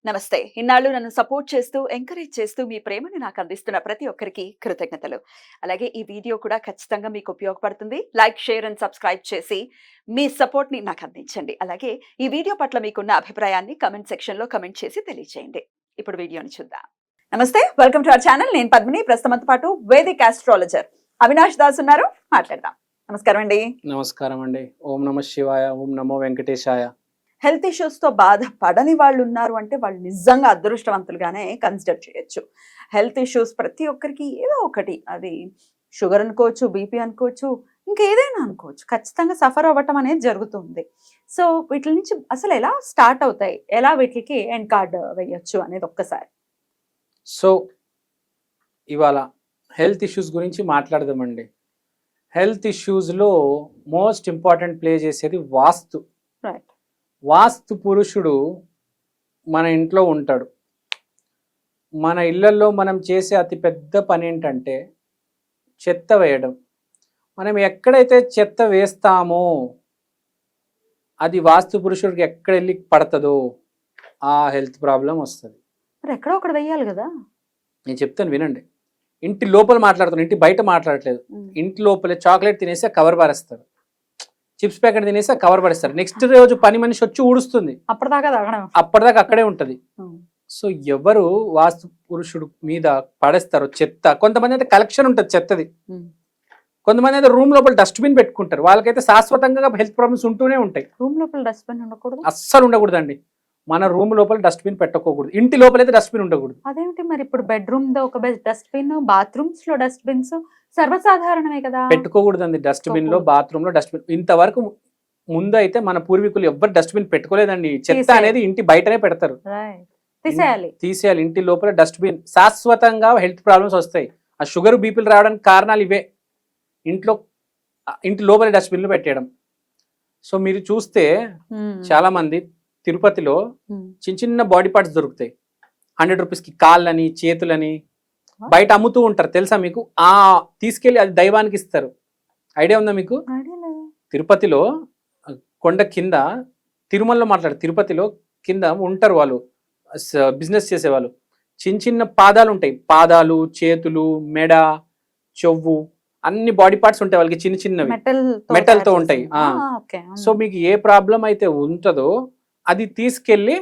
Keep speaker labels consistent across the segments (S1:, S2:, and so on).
S1: నమస్తే. ఇన్నాళ్ళు నన్ను సపోర్ట్ చేస్తూ, ఎంకరేజ్ చేస్తూ మీ ప్రేమని నాకు అందిస్తున్న ప్రతి ఒక్కరికి కృతజ్ఞతలు. అలాగే ఈ వీడియో కూడా ఖచ్చితంగా మీకు ఉపయోగపడుతుంది. లైక్, షేర్ అండ్ సబ్స్క్రైబ్ చేసి మీ సపోర్ట్‌ని నాకు అందించండి. అలాగే ఈ వీడియో పట్ల మీకున్న అభిప్రాయాన్ని కామెంట్ సెక్షన్‌లో కామెంట్ చేసి తెలియజేయండి. ఇప్పుడు వీడియోని చూద్దాం. నమస్తే. Welcome to our channel. నేను పద్మిని. ప్రస్తుతంతో పాటు వేదిక్ ఆస్ట్రాలజర్ అవినాష్ దాస్ ఉన్నారు. మాట్లాడదాం. నమస్కారం అండి.
S2: నమస్కారం అండి. ఓం నమః శివాయ, ఓం నమో వెంకటేశాయ.
S1: హెల్త్ ఇష్యూస్‌తో బాధపడని వాళ్ళు ఉన్నారు అంటే వాళ్ళు నిజంగా అదృష్టవంతులుగానే కన్సిడర్ చేయొచ్చు. హెల్త్ ఇష్యూస్ ప్రతి ఒక్కరికి ఏదో ఒకటి, అది షుగర్ అనుకోవచ్చు, బీపీ అనుకోవచ్చు, ఇంకా ఏదైనా అనుకోవచ్చు. ఖచ్చితంగా సఫర్ అవ్వటం అనేది జరుగుతుంది. సో వీటిల నుంచి అసలు ఎలా స్టార్ట్ అవుతాయి? ఎలా వీటికి ఎండ్ కార్డ్ వేయొచ్చు అనేది ఒక్కసారి.
S2: సో ఇవాళ హెల్త్ ఇష్యూస్ గురించి మాట్లాడదామండి. హెల్త్ ఇష్యూస్లో మోస్ట్ ఇంపార్టెంట్ ప్లే చేసేది వాస్తు.
S1: రైట్.
S2: వాస్తు పురుషుడు మన ఇంట్లో ఉంటాడు. మన ఇళ్లలో మనం చేసే అతిపెద్ద పని ఏంటంటే చెత్త వేయడం. మనం ఎక్కడైతే చెత్త వేస్తామో అది వాస్తు పురుషుడికి ఎక్కడ వెళ్ళి పడుతుందో ఆ హెల్త్ ప్రాబ్లం వస్తుంది.
S1: మరి ఎక్కడో ఒకటి వేయాలి కదా.
S2: నేను చెప్తాను వినండి. ఇంటి లోపల మాట్లాడుతున్నాను, ఇంటి బయట మాట్లాడట్లేదు. ఇంటి లోపలే చాక్లెట్ తినేసి కవర్ పారేస్తారు, చిప్స్ ప్యాకెట్ తినేసి కవర్ పడేస్తారు. నెక్స్ట్ రోజు పని మనిషి వచ్చి ఊడుస్తుంది, అప్పటిదాకా అక్కడే ఉంటది. సో ఎవరు వాస్తు పురుషుడు మీద పడేస్తారో చెత్త, కొంతమంది అయితే కలెక్షన్ ఉంటుంది చెత్తది, కొంతమంది అయితే రూమ్ లోపల డస్ట్బిన్ పెట్టుకుంటారు. వాళ్ళకైతే శాశ్వతంగా హెల్త్ ప్రాబ్లమ్స్ ఉంటూనే ఉంటాయి.
S1: రూమ్ లోపల డస్ట్బిన్ ఉండకూడదు,
S2: అస్సలు ఉండకూడదండి. మన రూమ్ లోపల డస్ట్బిన్ పెట్టుకోకూడదు, ఇంటి లోపల అయితే డస్ట్బిన్ ఉండకూడదు.
S1: అదేంటి మరి? ఇప్పుడు బెడ్రూమ్ దో ఒక డస్ట్బిన్, బాత్రూమ్స్ లో డస్ట్బిన్స్ సర్వసాధారణమే కదా.
S2: పెట్టుకోకూడదండి డస్ట్బిన్ లో, బాత్రూమ్ లో డస్ట్బిన్. ఇంతవరకు ముందు అయితే మన పూర్వీకులు ఎవ్వరు డస్ట్బిన్ పెట్టుకోలేదండి. చెత్త అనేది ఇంటి బయటనే పెడతారు, తీసేయాలి. ఇంటి లోపల డస్ట్బిన్. శాశ్వతంగా హెల్త్ ప్రాబ్లమ్స్ వస్తాయి. ఆ షుగర్, బీపీలు రావడానికి కారణాలు ఇవే. ఇంటి లోపల డస్ట్బిన్లు పెట్టేయడం. సో మీరు చూస్తే చాలా మంది తిరుపతిలో చిన్న చిన్న బాడీ పార్ట్స్ దొరుకుతాయి. 100 రూపీస్కి కాళ్ళని, చేతులని బయట అమ్ముతూ ఉంటారు, తెలుసా మీకు? తీసుకెళ్లి అది దైవానికి ఇస్తారు. ఐడియా ఉందా మీకు? తిరుపతిలో కొండ కింద, తిరుమలలో తిరుపతిలో కింద ఉంటారు వాళ్ళు, బిజినెస్ చేసేవాళ్ళు. చిన్న చిన్న పాదాలు ఉంటాయి, పాదాలు, చేతులు, మెడ, చెవు, అన్ని బాడీ పార్ట్స్ ఉంటాయి వాళ్ళకి, చిన్న చిన్నవి మెటల్ తో ఉంటాయి. సో మీకు ఏ ప్రాబ్లం అయితే ఉంటుందో అది తీసుకెళ్లి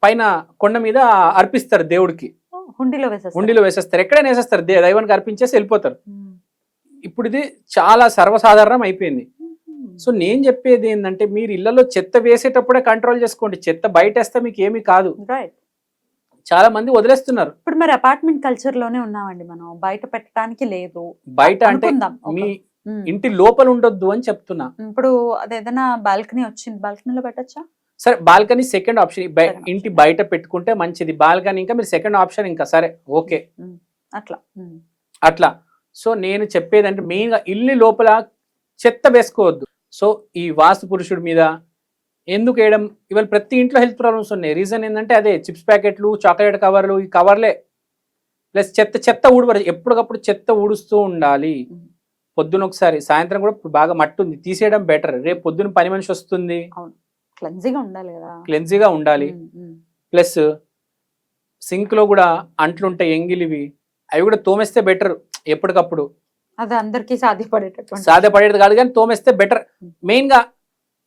S2: పైన కొండ మీద అర్పిస్తారు దేవుడికి. హుండీలో వేసేస్తారు, ఎక్కడైనా వేసేస్తారు, దైవానికి అర్పించేసి వెళ్ళిపోతారు. ఇప్పుడు ఇది చాలా సర్వసాధారణం అయిపోయింది. సో నేను చెప్పేది ఏంటంటే, మీరు ఇళ్లలో చెత్త వేసేటప్పుడే కంట్రోల్ చేసుకోండి. చెత్త బయట వేస్తే మీకు ఏమీ కాదు. చాలా మంది వదిలేస్తున్నారు.
S1: ఇప్పుడు మరి అపార్ట్మెంట్ కల్చర్ లోనే ఉన్నామండి మనం, బయట పెట్టడానికి లేదు.
S2: బయట అంటే మీ ఇంటి లోపల ఉండొద్దు అని చెప్తున్నా.
S1: ఇప్పుడు అదేదైనా బాల్కనీ వచ్చింది, బాల్కనీలో పెట్టచ్చా?
S2: సరే, బాల్కనీ సెకండ్ ఆప్షన్. ఇంటి బయట పెట్టుకుంటే మంచిది. బాల్కనీ ఇంకా మీరు సెకండ్ ఆప్షన్, ఇంకా సరే ఓకే అట్లా. సో నేను చెప్పేదంటే మెయిన్గా ఇల్లు లోపల చెత్త వేసుకోవద్దు. సో ఈ వాస్తు పురుషుడి మీద ఎందుకు వేయడం? ఇవాళ ప్రతి ఇంట్లో హెల్త్ ప్రాబ్లమ్స్ ఉన్నాయి. రీజన్ ఏంటంటే అదే చిప్స్ ప్యాకెట్లు, చాక్లెట్ కవర్లు, ఈ కవర్లే ప్లస్ చెత్త ఊడబడి ఎప్పటికప్పుడు చెత్త ఊడుస్తూ ఉండాలి. పొద్దున ఒకసారి, సాయంత్రం కూడా. బాగా మట్టి ఉంది, తీసేయడం బెటర్. రేపు పొద్దున పని మనిషి వస్తుంది, క్లెన్జీగా ఉండాలి. ప్లస్ సింక్ లో కూడా అంట్లుంటాయి, ఎంగిలివి, అవి కూడా తోమేస్తే బెటర్ ఎప్పటికప్పుడు.
S1: అది అందరికీ
S2: సాధ్యపడేది కాదు కానీ తోమేస్తే బెటర్. మెయిన్ గా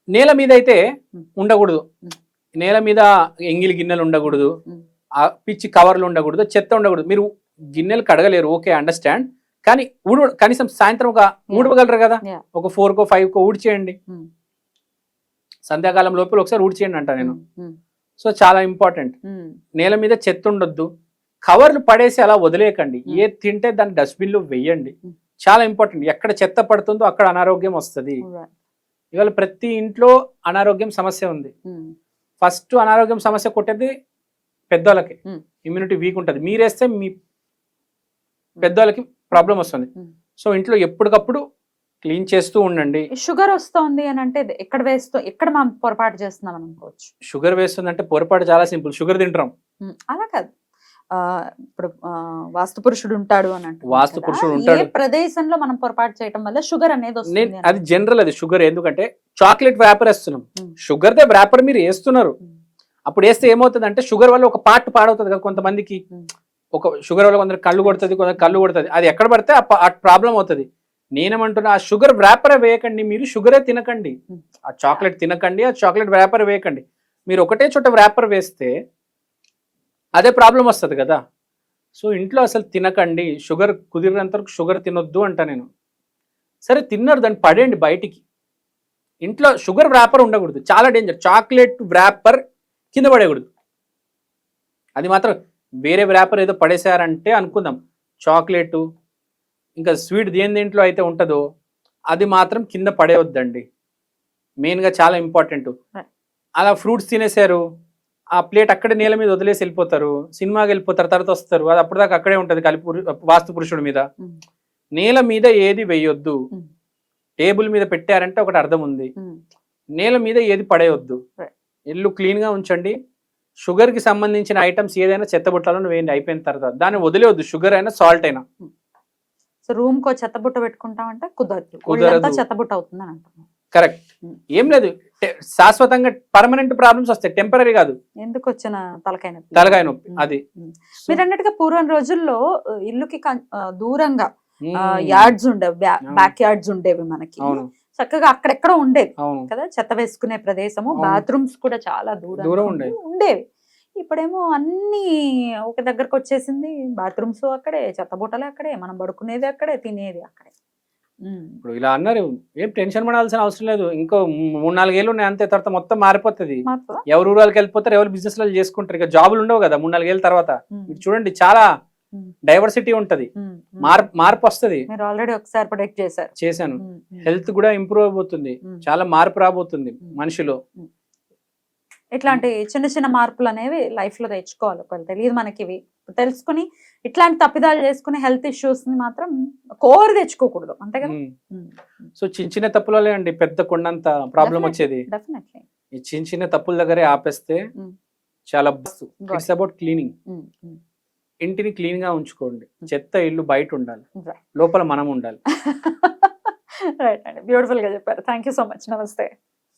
S2: నేల మీద అయితే ఉండకూడదు. నేల మీద ఎంగిలి గిన్నెలు ఉండకూడదు, పిచ్చి కవర్లు ఉండకూడదు, చెత్త ఉండకూడదు. మీరు గిన్నెలు కడగలేరు, ఓకే, అండర్స్టాండ్. కానీ కనీసం సాయంత్రం ఒక ఊడవగలరు కదా, ఒక 4కో 5కో ఊడ్చేయండి. సంధ్యాకాలం లోపల ఒకసారి ఊడ్చేయండి అంట నేను. సో చాలా ఇంపార్టెంట్. నేల మీద చెత్త ఉండొద్దు, కవర్లు పడేసి అలా వదిలేయకండి. ఏ తింటే దాన్ని డస్ట్బిన్ లో వెయ్యండి. చాలా ఇంపార్టెంట్. ఎక్కడ చెత్త పడుతుందో అక్కడ అనారోగ్యం వస్తుంది. ఇవాళ ప్రతి ఇంట్లో అనారోగ్యం సమస్య ఉంది. ఫస్ట్ అనారోగ్యం సమస్య కొట్టేది పెద్దవాళ్ళకి. ఇమ్యూనిటీ వీక్ ఉంటుంది. మీరేస్తే మీ పెద్దవాళ్ళకి ప్రాబ్లం వస్తుంది. సో ఇంట్లో ఎప్పటికప్పుడు క్లీన్ చేస్తూ ఉండండి.
S1: షుగర్ వస్తుంది అని అంటే ఎక్కడ మనం పొరపాటు చేస్తున్నాం అనుకోవచ్చు.
S2: షుగర్ వేస్తుంది అంటే పొరపాటు చాలా సింపుల్. షుగర్ తింటాం
S1: అలా కాదు. ఇప్పుడు వాస్తు పురుషుడు ఉంటాడు అని అంటే,
S2: వాస్తు పురుషుడు ఉంటాడు
S1: ప్రదేశంలో మనం పొరపాటు చేయడం వల్ల షుగర్ అనేది వస్తుంది.
S2: అది జనరల్. అది షుగర్ ఎందుకంటే చాక్లెట్ వ్యాపర్ వేస్తున్నాం, షుగర్ దే వ్యాపర్ మీరు వేస్తున్నారు. అప్పుడు వేస్తే ఏమవుతుంది అంటే షుగర్ వల్ల ఒక పార్ట్ పాడవుతుంది కదా కొంతమందికి. ఒక షుగర్ వల్ల కొందరు కళ్ళు కొడుతుంది, కొందరు కళ్ళు కొడుతుంది. అది ఎక్కడ పడితే ఆ ప్రాబ్లం అవుతుంది. నేనేమంటున్నా, ఆ షుగర్ వ్రాపర్ వేయకండి, మీరు షుగరే తినకండి, ఆ చాక్లెట్ తినకండి, ఆ చాక్లెట్ వ్రాపర్ వేయకండి. మీరు ఒకటే చోట వ్రాపర్ వేస్తే అదే ప్రాబ్లం వస్తుంది కదా. సో ఇంట్లో అసలు తినకండి, షుగర్ కుదిరినంత వరకు షుగర్ తినొద్దు అంట నేను. సరే తిన్నారు, దాన్ని పడేయండి బయటికి. ఇంట్లో షుగర్ వ్రాపర్ ఉండకూడదు, చాలా డేంజర్. చాక్లెట్ వ్రాపర్ కింద పడేయకూడదు. అది మాత్రం వేరే వ్రాపర్ ఏదో పడేసారంటే అనుకుందాం, చాక్లెట్ ఇంకా స్వీట్ దేంట్లో అయితే ఉంటుందో అది మాత్రం కింద పడేయొద్దండి. మెయిన్గా చాలా ఇంపార్టెంట్. అలా ఫ్రూట్స్ తినేశారు, ఆ ప్లేట్ అక్కడే నేల మీద వదిలేసి వెళ్ళిపోతారు, సినిమాకి వెళ్ళిపోతారు, తర్వాత వస్తారు, అది అప్పటిదాకా అక్కడే ఉంటుంది వాస్తు పురుషుడి మీద. నేల మీద ఏది వేయొద్దు. టేబుల్ మీద పెట్టారంటే ఒకటి అర్థం ఉంది, నేల మీద ఏది పడేయొద్దు. ఇల్లు క్లీన్గా ఉంచండి. షుగర్కి సంబంధించిన ఐటమ్స్ ఏదైనా చెత్తబుట్టలో వేయండి, అయిపోయిన తర్వాత దాన్ని వదిలేవద్దు, షుగర్ అయినా సాల్ట్ అయినా.
S3: సో రూమ్ కో చెత్తబుట్ట పెట్టుకుంటామంటే కుదరదు, చెత్తబుట్ట అవుతుంది అని అంటున్నాం.
S2: కరెక్ట్. ఏం లేదు, శాశ్వతంగా పర్మనెంట్ ప్రాబ్లమ్స్ వస్తాయి, టెంపరీ కాదు.
S3: ఎందుకు వచ్చిన
S2: తలకాయ నొప్పి అది.
S3: మీరు అన్నట్టుగా పూర్వం రోజుల్లో ఇల్లుకి దూరంగా యార్డ్స్ ఉండేవి, బ్యాక్ యార్డ్స్ ఉండేవి మనకి. చక్కగా అక్కడెక్కడ ఉండేవి కదా చెత్త వేసుకునే ప్రదేశము, బాత్రూమ్స్ కూడా చాలా దూరం ఉండేవి. ఇప్పుడేమో అన్ని ఒక దగ్గరకు వచ్చేసింది, బాత్రూమ్స్ అక్కడే, చెత్తబుట్టలు అక్కడే, మనం పడుకునేది అక్కడే, తినేది అక్కడే.
S2: ఇప్పుడు ఇలా అన్నారు, ఏం టెన్షన్ పడాల్సిన అవసరం లేదు. ఇంకో 3-4 ఏళ్ళు ఉన్నాయి అంతే, తర్వాత మొత్తం మారిపోతుంది. ఎవరు ఊరాలకు వెళ్ళిపోతారు, ఎవరు బిజినెస్ లో చేసుకుంటారు. ఇక జాబులు ఉండవు కదా 3-4 ఏళ్ళ తర్వాత. చూడండి, చాలా డైవర్సిటీ ఉంటది, మార్పు వస్తుంది.
S3: మీరు ఆల్రెడీ ఒకసారి ప్రొడక్ట్
S2: చేశాను. హెల్త్ కూడా ఇంప్రూవ్ అయిపోతుంది, చాలా మార్పు రాబోతుంది మనిషిలో.
S3: ఇట్లాంటి చిన్న చిన్న మార్పులు అనేవి లైఫ్ లో తెచ్చుకోవాలి. ఒకవేళ తెలియదు మనకి, ఇవి తెలుసుకుని ఇట్లాంటి తప్పిదాలు చేసుకుని హెల్త్ ఇష్యూస్ ని మాత్రం కోరి తెచ్చుకోకూడదు, అంతే కదా.
S2: సో చిన్న చిన్న తప్పులే అండి పెద్ద కొండంత ప్రాబ్లం వచ్చేది. ఈ చిన్న చిన్న తప్పుల దగ్గరే ఆపేస్తే చాలా బెస్ట్. It's about cleaning. ఇంటిని క్లీన్ గా ఉంచుకోండి, చెత్త ఇల్లు బయట ఉండాలి, లోపల మనం ఉండాలి.
S3: రైట్ అండి, బ్యూటిఫుల్ గా చెప్పారు. Thank you so much. నమస్తే.